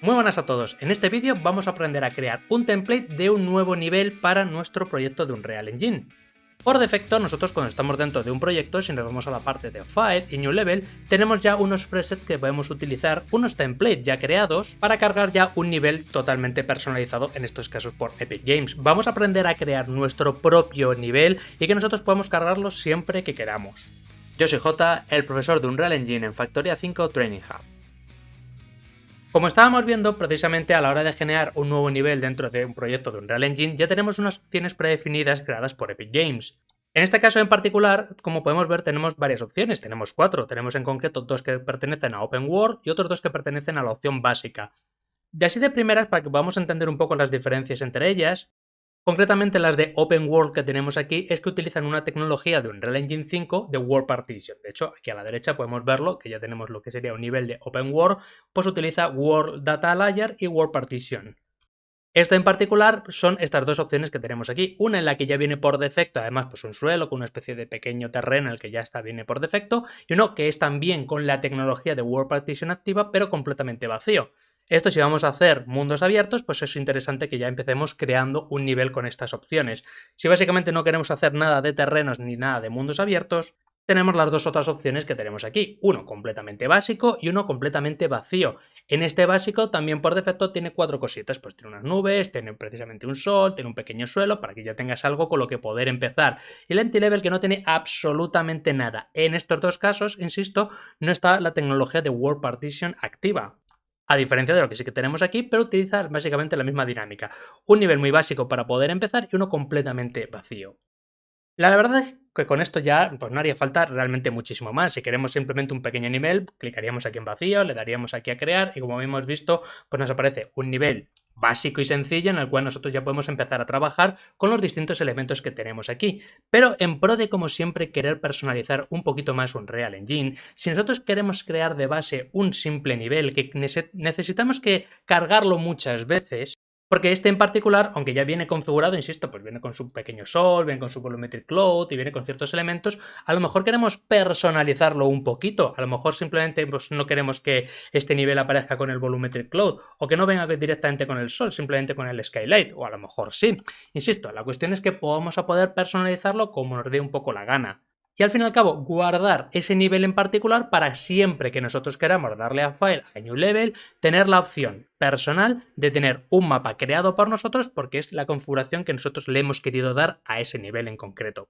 Muy buenas a todos, en este vídeo vamos a aprender a crear un template de un nuevo nivel para nuestro proyecto de Unreal Engine. Por defecto, nosotros cuando estamos dentro de un proyecto, si nos vamos a la parte de File y New Level, tenemos ya unos presets que podemos utilizar, unos templates ya creados, para cargar ya un nivel totalmente personalizado, en estos casos por Epic Games. Vamos a aprender a crear nuestro propio nivel y que nosotros podamos cargarlo siempre que queramos. Yo soy J, el profesor de Unreal Engine en Factoría 5 Training Hub. Como estábamos viendo, precisamente a la hora de generar un nuevo nivel dentro de un proyecto de Unreal Engine, ya tenemos unas opciones predefinidas creadas por Epic Games. En este caso en particular, como podemos ver, tenemos varias opciones, tenemos 4, tenemos en concreto 2 que pertenecen a Open World y otros 2 que pertenecen a la opción básica. De así de primeras, para que podamos entender un poco las diferencias entre ellas, concretamente las de Open World que tenemos aquí es que utilizan una tecnología de Unreal Engine 5 de World Partition. De hecho, aquí a la derecha podemos verlo, que ya tenemos lo que sería un nivel de Open World, pues utiliza World Data Layer y World Partition. Esto en particular son estas dos opciones que tenemos aquí. Una en la que ya viene por defecto, además pues un suelo con una especie de pequeño terreno en el que ya viene por defecto, y uno que es también con la tecnología de World Partition activa, pero completamente vacío. Esto, si vamos a hacer mundos abiertos, pues es interesante que ya empecemos creando un nivel con estas opciones. Si básicamente no queremos hacer nada de terrenos ni nada de mundos abiertos, tenemos las dos otras opciones que tenemos aquí, uno completamente básico y uno completamente vacío. En este básico también por defecto tiene 4 cositas, pues tiene unas nubes, tiene precisamente un sol, tiene un pequeño suelo para que ya tengas algo con lo que poder empezar. Y el Empty Level que no tiene absolutamente nada. En estos dos casos, insisto, no está la tecnología de World Partition activa. A diferencia de lo que sí que tenemos aquí, pero utiliza básicamente la misma dinámica. Un nivel muy básico para poder empezar y uno completamente vacío. La verdad es que con esto ya pues no haría falta realmente muchísimo más. Si queremos simplemente un pequeño nivel, clicaríamos aquí en vacío, le daríamos aquí a crear y como hemos visto, pues nos aparece un nivel básico y sencillo en el cual nosotros ya podemos empezar a trabajar con los distintos elementos que tenemos aquí. Pero en pro de, como siempre, querer personalizar un poquito más un Unreal Engine, si nosotros queremos crear de base un simple nivel que necesitamos que cargarlo muchas veces, porque este en particular, aunque ya viene configurado, insisto, pues viene con su pequeño sol, viene con su volumetric cloud y viene con ciertos elementos, a lo mejor queremos personalizarlo un poquito, a lo mejor simplemente pues, no queremos que este nivel aparezca con el volumetric cloud o que no venga directamente con el sol, simplemente con el skylight, o a lo mejor sí. Insisto, la cuestión es que vamos a poder personalizarlo como nos dé un poco la gana. Y al fin y al cabo, guardar ese nivel en particular para siempre que nosotros queramos darle a File, a New Level, tener la opción personal de tener un mapa creado por nosotros porque es la configuración que nosotros le hemos querido dar a ese nivel en concreto.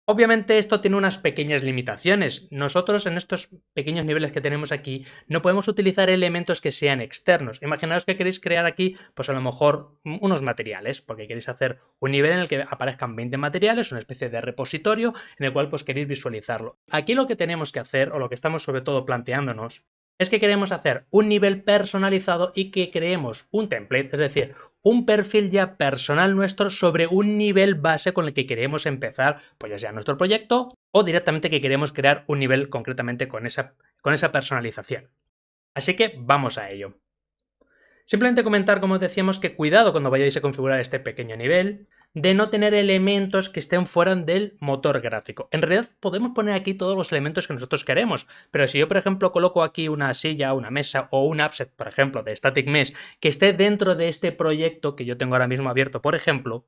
Obviamente esto tiene unas pequeñas limitaciones. Nosotros en estos pequeños niveles que tenemos aquí no podemos utilizar elementos que sean externos. Imaginaos que queréis crear aquí pues a lo mejor unos materiales, porque queréis hacer un nivel en el que aparezcan 20 materiales, una especie de repositorio en el cual pues queréis visualizarlo. Aquí lo que tenemos que hacer, o lo que estamos sobre todo planteándonos, es que queremos hacer un nivel personalizado y que creemos un template, es decir, un perfil ya personal nuestro sobre un nivel base con el que queremos empezar, pues ya sea nuestro proyecto o directamente que queremos crear un nivel concretamente con esa personalización. Así que vamos a ello. Simplemente comentar, como decíamos, que cuidado cuando vayáis a configurar este pequeño nivel de no tener elementos que estén fuera del motor gráfico. En realidad podemos poner aquí todos los elementos que nosotros queremos, pero si yo por ejemplo coloco aquí una silla, una mesa o un offset, por ejemplo, de Static Mesh que esté dentro de este proyecto que yo tengo ahora mismo abierto, por ejemplo,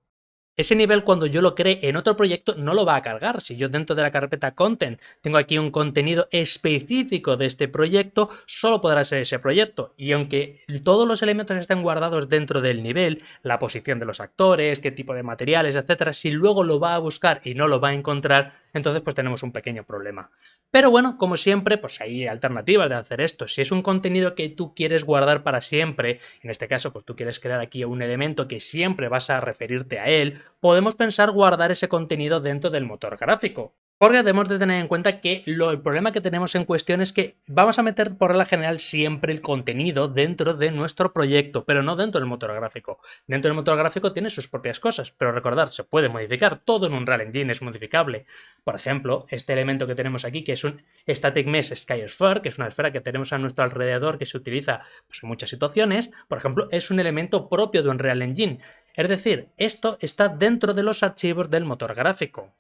ese nivel cuando yo lo cree en otro proyecto no lo va a cargar. Si yo dentro de la carpeta Content tengo aquí un contenido específico de este proyecto, solo podrá ser ese proyecto. Y aunque todos los elementos estén guardados dentro del nivel, la posición de los actores, qué tipo de materiales, etcétera, si luego lo va a buscar y no lo va a encontrar, entonces pues tenemos un pequeño problema. Pero bueno, como siempre, pues hay alternativas de hacer esto. Si es un contenido que tú quieres guardar para siempre, en este caso pues tú quieres crear aquí un elemento que siempre vas a referirte a él, podemos pensar guardar ese contenido dentro del motor gráfico. Porque debemos de tener en cuenta que el problema que tenemos en cuestión es que vamos a meter por regla general siempre el contenido dentro de nuestro proyecto, pero no dentro del motor gráfico. Dentro del motor gráfico tiene sus propias cosas, pero recordad, se puede modificar, todo en Unreal Engine es modificable. Por ejemplo, este elemento que tenemos aquí, que es un Static Mesh Sky Sphere, que es una esfera que tenemos a nuestro alrededor que se utiliza pues, en muchas situaciones, por ejemplo, es un elemento propio de Unreal Engine. Es decir, esto está dentro de los archivos del motor gráfico.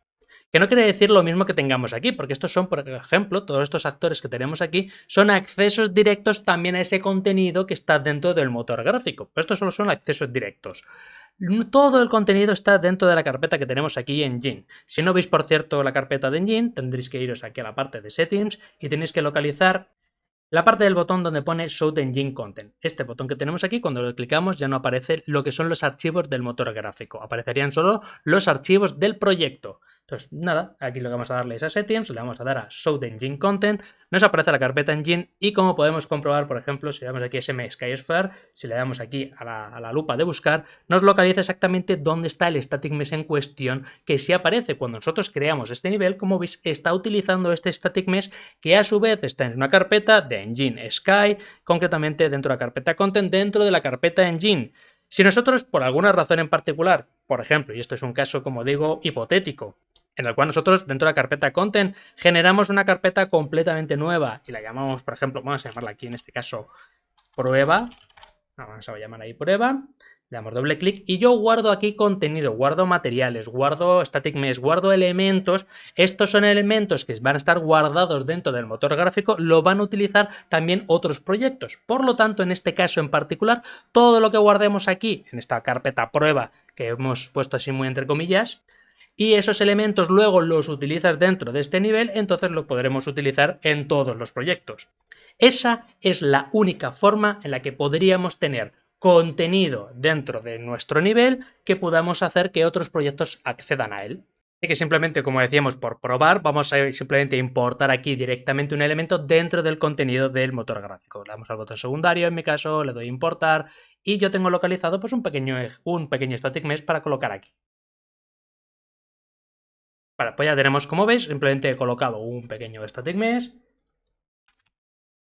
Que no quiere decir lo mismo que tengamos aquí, porque estos son, por ejemplo, todos estos actores que tenemos aquí son accesos directos también a ese contenido que está dentro del motor gráfico. Pero estos solo son accesos directos. Todo el contenido está dentro de la carpeta que tenemos aquí en Engine. Si no veis, por cierto, la carpeta de Engine, tendréis que iros aquí a la parte de Settings y tenéis que localizar la parte del botón donde pone Show the Engine Content. Este botón que tenemos aquí, cuando lo clicamos ya no aparece lo que son los archivos del motor gráfico. Aparecerían solo los archivos del proyecto. Entonces, nada, aquí lo que vamos a darle es a Settings, le vamos a dar a Show the Engine Content, nos aparece la carpeta Engine y como podemos comprobar, por ejemplo, si le damos aquí SM SkySphere, si le damos aquí a la lupa de buscar, nos localiza exactamente dónde está el static mesh en cuestión, que sí aparece cuando nosotros creamos este nivel. Como veis, está utilizando este static mesh que a su vez está en una carpeta de Engine Sky, concretamente dentro de la carpeta Content, dentro de la carpeta Engine. Si nosotros, por alguna razón en particular, por ejemplo, y esto es un caso, como digo, hipotético, en el cual nosotros dentro de la carpeta Content generamos una carpeta completamente nueva y la llamamos, por ejemplo, vamos a llamarla aquí en este caso prueba, vamos a llamar ahí prueba, le damos doble clic y yo guardo aquí contenido, guardo materiales, guardo static mesh, guardo elementos. Estos son elementos que van a estar guardados dentro del motor gráfico, lo van a utilizar también otros proyectos. Por lo tanto, en este caso en particular, todo lo que guardemos aquí en esta carpeta prueba que hemos puesto así muy entre comillas, y esos elementos luego los utilizas dentro de este nivel, entonces lo podremos utilizar en todos los proyectos. Esa es la única forma en la que podríamos tener contenido dentro de nuestro nivel que podamos hacer que otros proyectos accedan a él. Así que simplemente, como decíamos, por probar, vamos a simplemente importar aquí directamente un elemento dentro del contenido del motor gráfico. Le damos al botón secundario, en mi caso, le doy a importar y yo tengo localizado pues un pequeño static mesh para colocar aquí. Vale, pues ya tenemos, como veis, simplemente he colocado un pequeño static mesh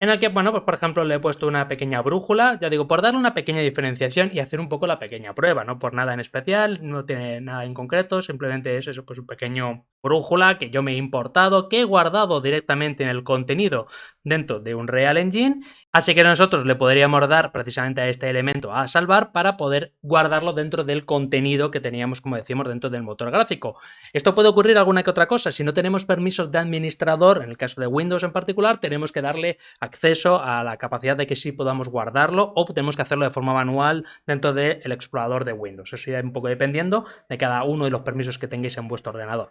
en el que, bueno, pues por ejemplo le he puesto una pequeña brújula, ya digo, por darle una pequeña diferenciación y hacer un poco la pequeña prueba, no por nada en especial, no tiene nada en concreto, simplemente es eso, pues un pequeño brújula que yo me he importado, que he guardado directamente en el contenido dentro de un Unreal Engine, así que nosotros le podríamos dar precisamente a este elemento a salvar para poder guardarlo dentro del contenido que teníamos, como decíamos, dentro del motor gráfico. Esto puede ocurrir alguna que otra cosa, si no tenemos permisos de administrador, en el caso de Windows en particular, tenemos que darle acceso a la capacidad de que sí podamos guardarlo o tenemos que hacerlo de forma manual dentro del explorador de Windows. Eso ya un poco dependiendo de cada uno de los permisos que tengáis en vuestro ordenador.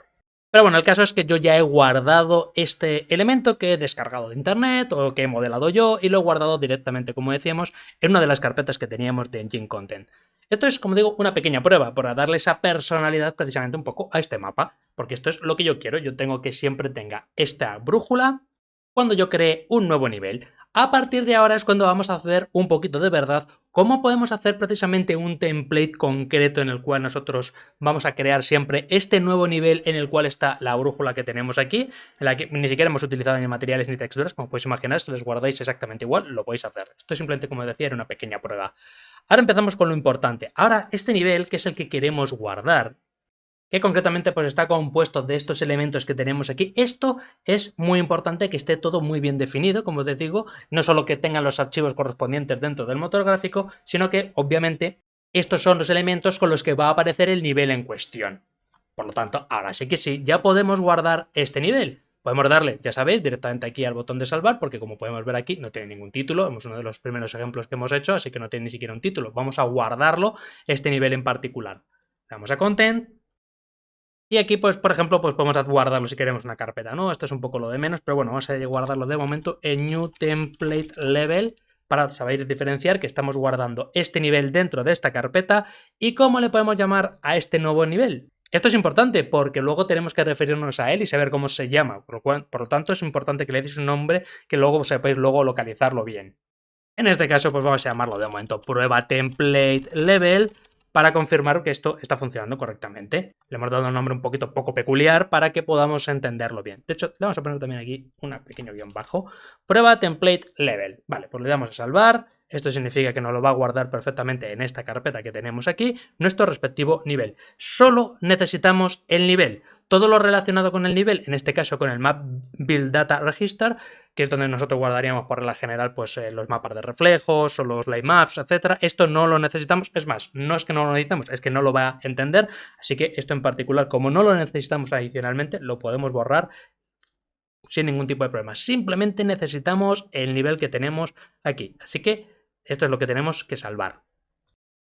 Pero bueno, el caso es que yo ya he guardado este elemento que he descargado de internet o que he modelado yo y lo he guardado directamente, como decíamos, en una de las carpetas que teníamos de Engine Content. Esto es, como digo, una pequeña prueba para darle esa personalidad precisamente un poco a este mapa, porque esto es lo que yo quiero. Yo tengo que siempre tenga esta brújula cuando yo cree un nuevo nivel. A partir de ahora es cuando vamos a hacer un poquito de verdad cómo podemos hacer precisamente un template concreto en el cual nosotros vamos a crear siempre este nuevo nivel en el cual está la brújula que tenemos aquí, en la que ni siquiera hemos utilizado ni materiales ni texturas, como podéis imaginar, si les guardáis exactamente igual, lo podéis hacer. Esto simplemente, como decía, era una pequeña prueba. Ahora empezamos con lo importante. Ahora, este nivel, que es el que queremos guardar, que concretamente pues está compuesto de estos elementos que tenemos aquí. Esto es muy importante que esté todo muy bien definido, como te digo, no solo que tengan los archivos correspondientes dentro del motor gráfico, sino que obviamente estos son los elementos con los que va a aparecer el nivel en cuestión. Por lo tanto, ahora sí que sí, ya podemos guardar este nivel. Podemos darle, ya sabéis, directamente aquí al botón de salvar, porque como podemos ver aquí no tiene ningún título, es uno de los primeros ejemplos que hemos hecho, así que no tiene ni siquiera un título. Vamos a guardarlo, este nivel en particular. Le damos a Content. Y aquí, pues, por ejemplo, pues podemos guardarlo si queremos una carpeta, ¿no? Esto es un poco lo de menos, pero bueno, vamos a guardarlo de momento en New Template Level para saber diferenciar que estamos guardando este nivel dentro de esta carpeta y cómo le podemos llamar a este nuevo nivel. Esto es importante porque luego tenemos que referirnos a él y saber cómo se llama, por lo tanto es importante que le deis un nombre que luego sepáis luego localizarlo bien. En este caso, pues vamos a llamarlo de momento prueba template level para confirmar que esto está funcionando correctamente. Le hemos dado un nombre un poquito poco peculiar para que podamos entenderlo bien. De hecho, le vamos a poner también aquí un pequeño guión bajo. Prueba template level. Vale, pues le damos a salvar. Esto significa que nos lo va a guardar perfectamente en esta carpeta que tenemos aquí, nuestro respectivo nivel. Solo necesitamos el nivel. todo lo relacionado con el nivel, en este caso con el Map Build Data Register, que es donde nosotros guardaríamos por regla general pues, los mapas de reflejos o los light maps, etcétera. Esto no lo necesitamos, es más, no es que no lo necesitamos, es que no lo va a entender, así que esto en particular, como no lo necesitamos adicionalmente, lo podemos borrar sin ningún tipo de problema. Simplemente necesitamos el nivel que tenemos aquí, así que esto es lo que tenemos que salvar.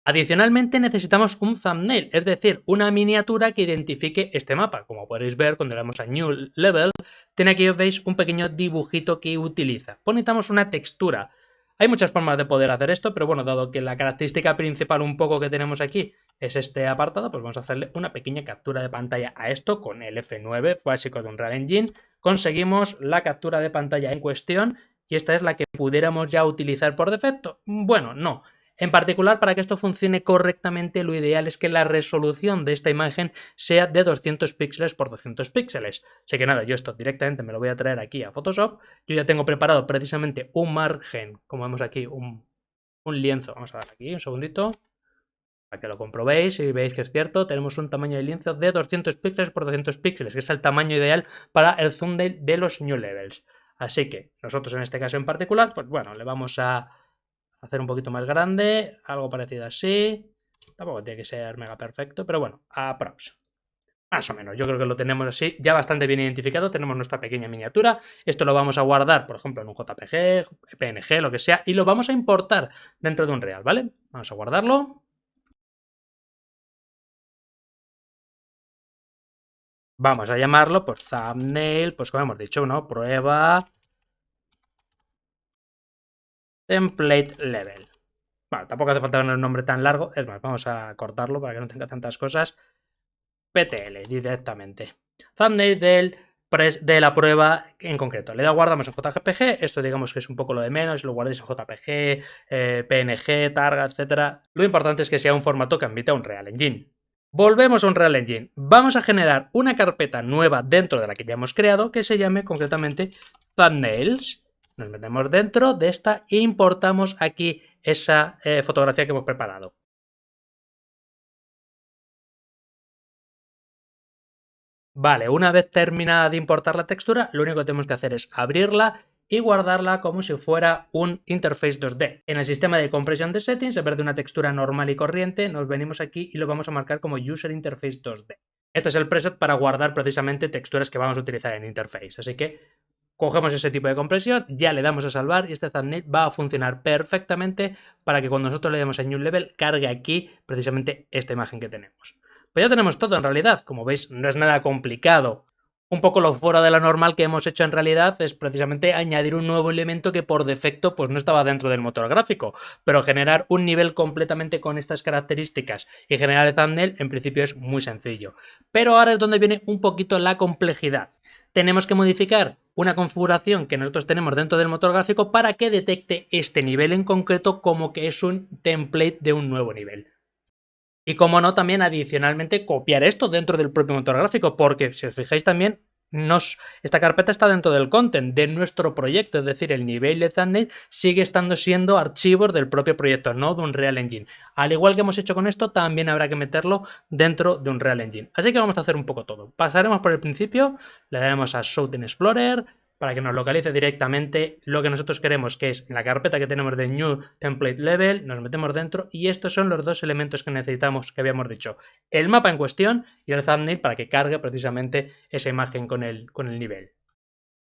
Adicionalmente necesitamos un thumbnail, es decir, una miniatura que identifique este mapa. Como podéis ver cuando le damos a New Level, tiene aquí, veis, un pequeño dibujito que utiliza. Necesitamos una textura. Hay muchas formas de poder hacer esto, pero bueno, dado que la característica principal un poco que tenemos aquí es este apartado, pues vamos a hacerle una pequeña captura de pantalla a esto con el F9, básico de Unreal Engine. Conseguimos la captura de pantalla en cuestión y esta es la que pudiéramos ya utilizar por defecto. Bueno, no. En particular, para que esto funcione correctamente, lo ideal es que la resolución de esta imagen sea de 200 píxeles por 200 píxeles. Así que nada, yo esto directamente me lo voy a traer aquí a Photoshop. Yo ya tengo preparado precisamente un margen, como vemos aquí, un lienzo. Vamos a dar aquí un segundito para que lo comprobéis y veis que es cierto. Tenemos un tamaño de lienzo de 200 píxeles por 200 píxeles, que es el tamaño ideal para el thumbnail de los New Levels. Así que nosotros en este caso en particular, pues bueno, le vamos a hacer un poquito más grande, algo parecido así. Tampoco tiene que ser mega perfecto, pero bueno, aprox. Más o menos, yo creo que lo tenemos así, ya bastante bien identificado. Tenemos nuestra pequeña miniatura. Esto lo vamos a guardar, por ejemplo, en un JPG, PNG, lo que sea, y lo vamos a importar dentro de Unreal, ¿vale? Vamos a guardarlo. Vamos a llamarlo, pues, thumbnail, pues como hemos dicho, ¿no? Prueba template level. Bueno, tampoco hace falta tener un nombre tan largo. Es más, vamos a cortarlo para que no tenga tantas cosas. PTL directamente. Thumbnail de la prueba en concreto. Le guardamos en JPG. Esto digamos que es un poco lo de menos. Lo guardéis en JPG, PNG, Targa, etc. Lo importante es que sea un formato que admita Unreal Engine. Volvemos a Unreal Engine. Vamos a generar una carpeta nueva dentro de la que ya hemos creado que se llame concretamente Thumbnails. Nos metemos dentro de esta e importamos aquí esa fotografía que hemos preparado. Vale, una vez terminada de importar la textura, lo único que tenemos que hacer es abrirla y guardarla como si fuera un interface 2D. En el sistema de compresión de settings, en vez de una textura normal y corriente, nos venimos aquí y lo vamos a marcar como User Interface 2D. Este es el preset para guardar precisamente texturas que vamos a utilizar en interface, así que cogemos ese tipo de compresión, ya le damos a salvar y este thumbnail va a funcionar perfectamente para que cuando nosotros le demos a New Level cargue aquí precisamente esta imagen que tenemos. Pues ya tenemos todo en realidad, como veis no es nada complicado. Un poco lo fuera de lo normal que hemos hecho en realidad es precisamente añadir un nuevo elemento que por defecto pues no estaba dentro del motor gráfico, pero generar un nivel completamente con estas características y generar el thumbnail en principio es muy sencillo. Pero ahora es donde viene un poquito la complejidad. Tenemos que modificar una configuración que nosotros tenemos dentro del motor gráfico para que detecte este nivel en concreto como que es un template de un nuevo nivel. Y como no, también adicionalmente copiar esto dentro del propio motor gráfico, porque si os fijáis también, esta carpeta está dentro del content de nuestro proyecto, es decir, el nivel de thumbnail sigue siendo archivos del propio proyecto, no de Unreal Engine. Al igual que hemos hecho con esto, también habrá que meterlo dentro de Unreal Engine. Así que vamos a hacer un poco todo. Pasaremos por el principio, le daremos a Show in Explorer, para que nos localice directamente lo que nosotros queremos, que es en la carpeta que tenemos de New Template Level, nos metemos dentro y estos son los dos elementos que necesitamos, que habíamos dicho, el mapa en cuestión y el thumbnail para que cargue precisamente esa imagen con el nivel.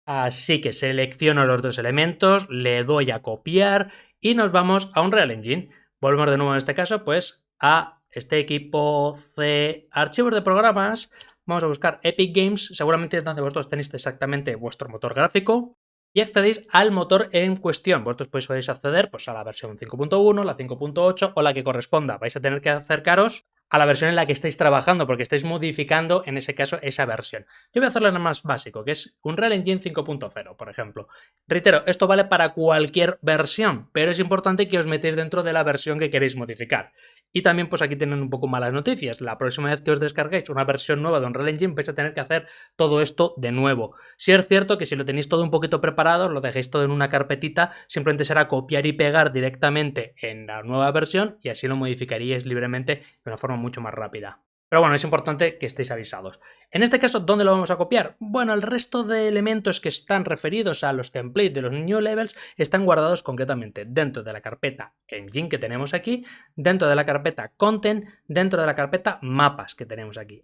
Así que selecciono los dos elementos, le doy a copiar y nos vamos a Unreal Engine. Volvemos de nuevo en este caso pues a este equipo C, archivos de programas. Vamos a buscar Epic Games, seguramente donde vosotros tenéis exactamente vuestro motor gráfico y accedéis al motor en cuestión. Vosotros podéis acceder pues, a la versión 5.1, la 5.8 o la que corresponda. Vais a tener que acercaros a la versión en la que estáis trabajando porque estáis modificando en ese caso esa versión. Yo voy a hacerlo en el más básico, que es Unreal Engine 5.0, por ejemplo. Reitero, esto vale para cualquier versión, pero es importante que os metéis dentro de la versión que queréis modificar. Y también pues aquí tienen un poco malas noticias. La próxima vez que os descarguéis una versión nueva de Unreal Engine vais a tener que hacer todo esto de nuevo. Si es cierto que si lo tenéis todo un poquito preparado, lo dejéis todo en una carpetita, simplemente será copiar y pegar directamente en la nueva versión y así lo modificaríais libremente de una forma mucho más rápida. Pero bueno, es importante que estéis avisados. En este caso, ¿dónde lo vamos a copiar? Bueno, el resto de elementos que están referidos a los templates de los new levels están guardados concretamente dentro de la carpeta engine que tenemos aquí, dentro de la carpeta content, dentro de la carpeta mapas que tenemos aquí.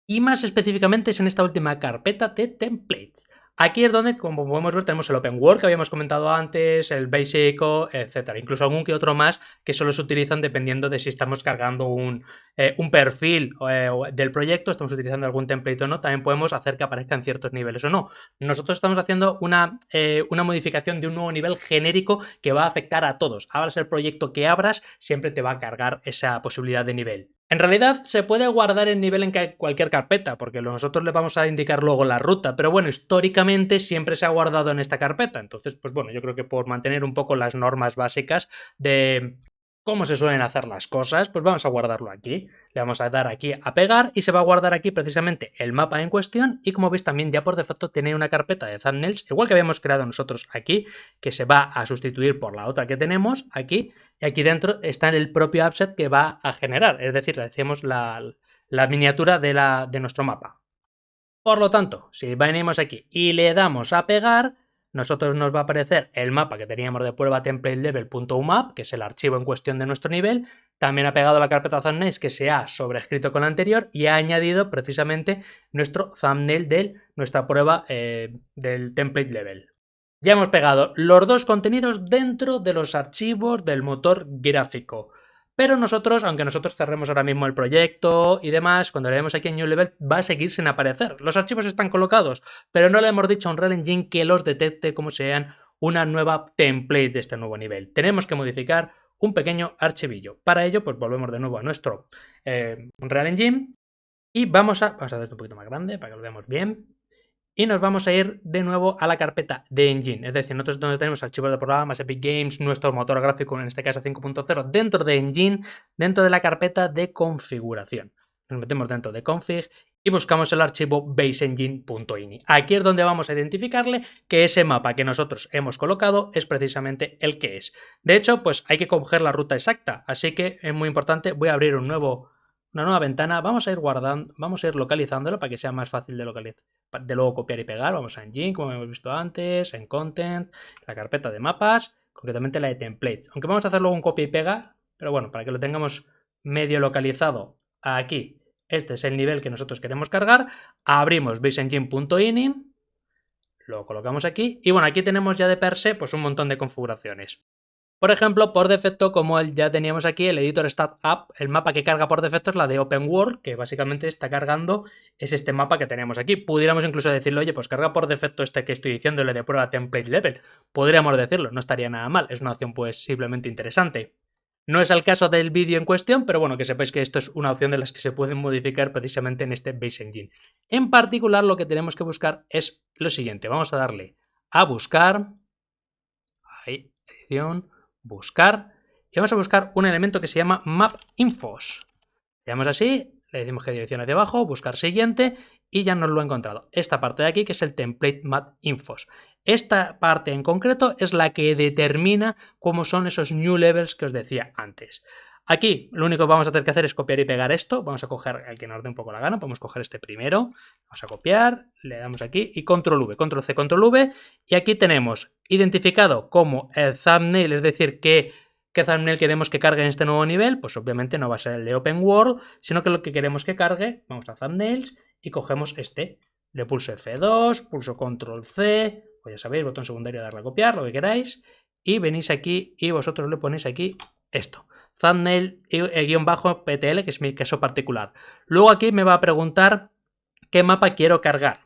Y más específicamente es en esta última carpeta de templates. Aquí es donde, como podemos ver, tenemos el Open World que habíamos comentado antes, el Basic, etcétera. Incluso algún que otro más que solo se utilizan dependiendo de si estamos cargando un perfil del proyecto, estamos utilizando algún template o no. También podemos hacer que aparezcan ciertos niveles o no. Nosotros estamos haciendo una modificación de un nuevo nivel genérico que va a afectar a todos. Abras el proyecto que abras, siempre te va a cargar esa posibilidad de nivel. En realidad se puede guardar el nivel en cualquier carpeta, porque nosotros le vamos a indicar luego la ruta, pero bueno, históricamente siempre se ha guardado en esta carpeta. Entonces, pues bueno, yo creo que por mantener un poco las normas básicas de cómo se suelen hacer las cosas, pues vamos a guardarlo aquí. Le vamos a dar aquí a pegar y se va a guardar aquí precisamente el mapa en cuestión y como veis también ya por defecto tiene una carpeta de thumbnails, igual que habíamos creado nosotros aquí, que se va a sustituir por la otra que tenemos aquí y aquí dentro está el propio offset que va a generar, es decir, le decimos la miniatura de nuestro mapa. Por lo tanto, si venimos aquí y le damos a pegar, nosotros nos va a aparecer el mapa que teníamos de prueba template-level.umap, que es el archivo en cuestión de nuestro nivel. También ha pegado la carpeta thumbnails que se ha sobrescrito con la anterior y ha añadido precisamente nuestro thumbnail de nuestra prueba del template level. Ya hemos pegado los dos contenidos dentro de los archivos del motor gráfico. Pero nosotros, aunque nosotros cerremos ahora mismo el proyecto y demás, cuando le demos aquí en New Level va a seguir sin aparecer. Los archivos están colocados, pero no le hemos dicho a Unreal Engine que los detecte como sean una nueva template de este nuevo nivel. Tenemos que modificar un pequeño archivillo. Para ello, pues volvemos de nuevo a nuestro Unreal Engine y vamos a hacer esto un poquito más grande para que lo veamos bien. Y nos vamos a ir de nuevo a la carpeta de Engine, es decir, nosotros donde tenemos archivos de programas, Epic Games, nuestro motor gráfico, en este caso 5.0, dentro de Engine, dentro de la carpeta de configuración. Nos metemos dentro de config y buscamos el archivo baseengine.ini. Aquí es donde vamos a identificarle que ese mapa que nosotros hemos colocado es precisamente el que es. De hecho, pues hay que coger la ruta exacta, así que es muy importante. Voy a abrir una nueva ventana, vamos a ir guardando, vamos a ir localizándolo para que sea más fácil de localizar, de luego copiar y pegar. Vamos a Engine, como hemos visto antes, en Content, la carpeta de mapas, concretamente la de templates. Aunque vamos a hacer luego un copia y pega, pero bueno, para que lo tengamos medio localizado aquí, este es el nivel que nosotros queremos cargar. Abrimos baseengine.ini, lo colocamos aquí y bueno, aquí tenemos ya de per se pues un montón de configuraciones. Por ejemplo, por defecto, como ya teníamos aquí, el editor Stat App, el mapa que carga por defecto es la de Open World, que básicamente está cargando, es este mapa que tenemos aquí. Pudiéramos incluso decirle, oye, pues carga por defecto este que estoy diciéndole de prueba template level. Podríamos decirlo, no estaría nada mal, es una opción pues simplemente interesante. No es el caso del vídeo en cuestión, pero bueno, que sepáis que esto es una opción de las que se pueden modificar precisamente en este Base Engine. En particular, lo que tenemos que buscar es lo siguiente. Vamos a darle a buscar, ahí, edición, buscar, y vamos a buscar un elemento que se llama map infos. Le damos así, le decimos que dirección hacia abajo, buscar siguiente y ya nos lo ha encontrado. Esta parte de aquí que es el template map infos. Esta parte en concreto es la que determina cómo son esos new levels que os decía antes. Aquí lo único que vamos a tener que hacer es copiar y pegar esto. Vamos a coger el que nos dé un poco la gana. Podemos coger este primero. Vamos a copiar, le damos aquí y control V, control C, control V. Y aquí tenemos identificado como el thumbnail, es decir, qué thumbnail queremos que cargue en este nuevo nivel. Pues obviamente no va a ser el de Open World, sino que lo que queremos que cargue, vamos a thumbnails y cogemos este. Le pulso F2, pulso control C, pues ya sabéis, botón secundario darle a copiar, lo que queráis. Y venís aquí y vosotros le ponéis aquí esto. Thumbnail guión bajo PTL, que es mi caso particular. Luego aquí me va a preguntar qué mapa quiero cargar.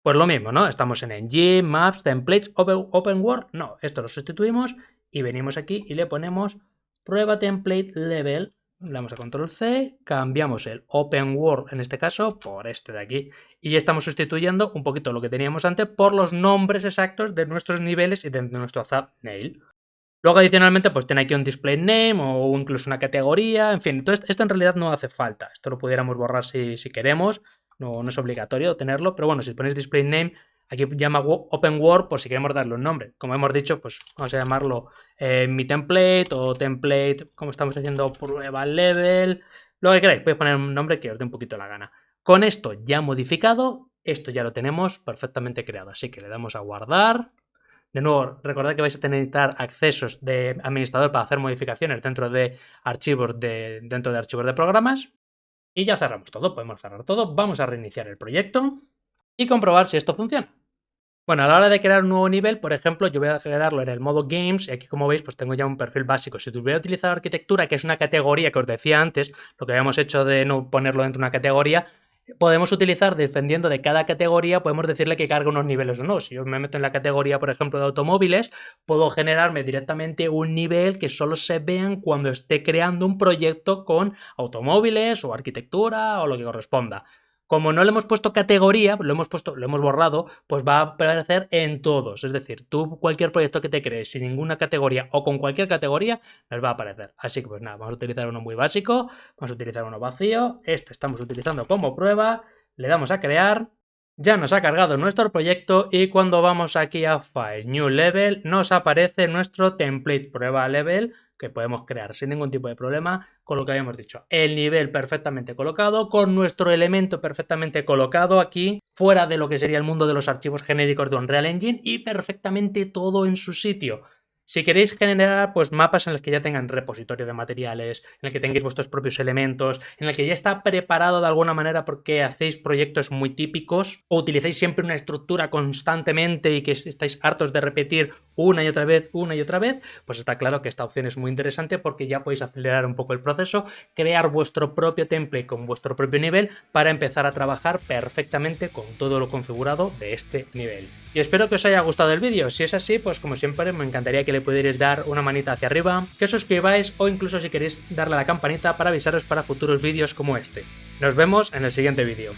Pues lo mismo, ¿no? Estamos en Engine, Maps, Templates, Open World. No, esto lo sustituimos y venimos aquí y le ponemos prueba template level. Le damos a control C, cambiamos el Open World en este caso por este de aquí. Y ya estamos sustituyendo un poquito lo que teníamos antes por los nombres exactos de nuestros niveles y de nuestro thumbnail. Luego adicionalmente pues tiene aquí un display name o incluso una categoría, en fin, entonces esto en realidad no hace falta, esto lo pudiéramos borrar si queremos, no es obligatorio tenerlo, pero bueno, si ponéis display name, aquí llama Open World por si queremos darle un nombre, como hemos dicho, pues vamos a llamarlo mi template o template, como estamos haciendo prueba level, Lo que queráis, podéis poner un nombre que os dé un poquito la gana. Con esto ya modificado, esto ya lo tenemos perfectamente creado, así que le damos a guardar. De nuevo, recordad que vais a necesitar accesos de administrador para hacer modificaciones dentro de archivos de programas. Y ya cerramos todo, podemos cerrar todo. Vamos a reiniciar el proyecto y comprobar si esto funciona. Bueno, a la hora de crear un nuevo nivel, por ejemplo, yo voy a acelerarlo en el modo Games y aquí, como veis, pues tengo ya un perfil básico. Si tuviera utilizado arquitectura, que es una categoría que os decía antes, lo que habíamos hecho de no ponerlo dentro de una categoría, podemos utilizar, dependiendo de cada categoría, podemos decirle que cargue unos niveles o no. Si yo me meto en la categoría, por ejemplo, de automóviles, puedo generarme directamente un nivel que solo se vean cuando esté creando un proyecto con automóviles o arquitectura o lo que corresponda. Como no le hemos puesto categoría, lo hemos borrado, pues va a aparecer en todos. Es decir, tú cualquier proyecto que te crees sin ninguna categoría o con cualquier categoría, nos va a aparecer. Así que pues nada, vamos a utilizar uno muy básico, vamos a utilizar uno vacío, este estamos utilizando como prueba, le damos a crear. Ya nos ha cargado nuestro proyecto y cuando vamos aquí a File, New Level, nos aparece nuestro template prueba level que podemos crear sin ningún tipo de problema con lo que habíamos dicho. El nivel perfectamente colocado, con nuestro elemento perfectamente colocado aquí, fuera de lo que sería el mundo de los archivos genéricos de Unreal Engine y perfectamente todo en su sitio. Si queréis generar pues mapas en los que ya tengan repositorio de materiales, en el que tengáis vuestros propios elementos, en el que ya está preparado de alguna manera porque hacéis proyectos muy típicos o utilizáis siempre una estructura constantemente y que estáis hartos de repetir una y otra vez, pues está claro que esta opción es muy interesante porque ya podéis acelerar un poco el proceso, crear vuestro propio template con vuestro propio nivel para empezar a trabajar perfectamente con todo lo configurado de este nivel. Y espero que os haya gustado el vídeo. Si es así, pues como siempre me encantaría que le pudierais dar una manita hacia arriba, que os suscribáis o incluso si queréis darle a la campanita para avisaros para futuros vídeos como este. Nos vemos en el siguiente vídeo.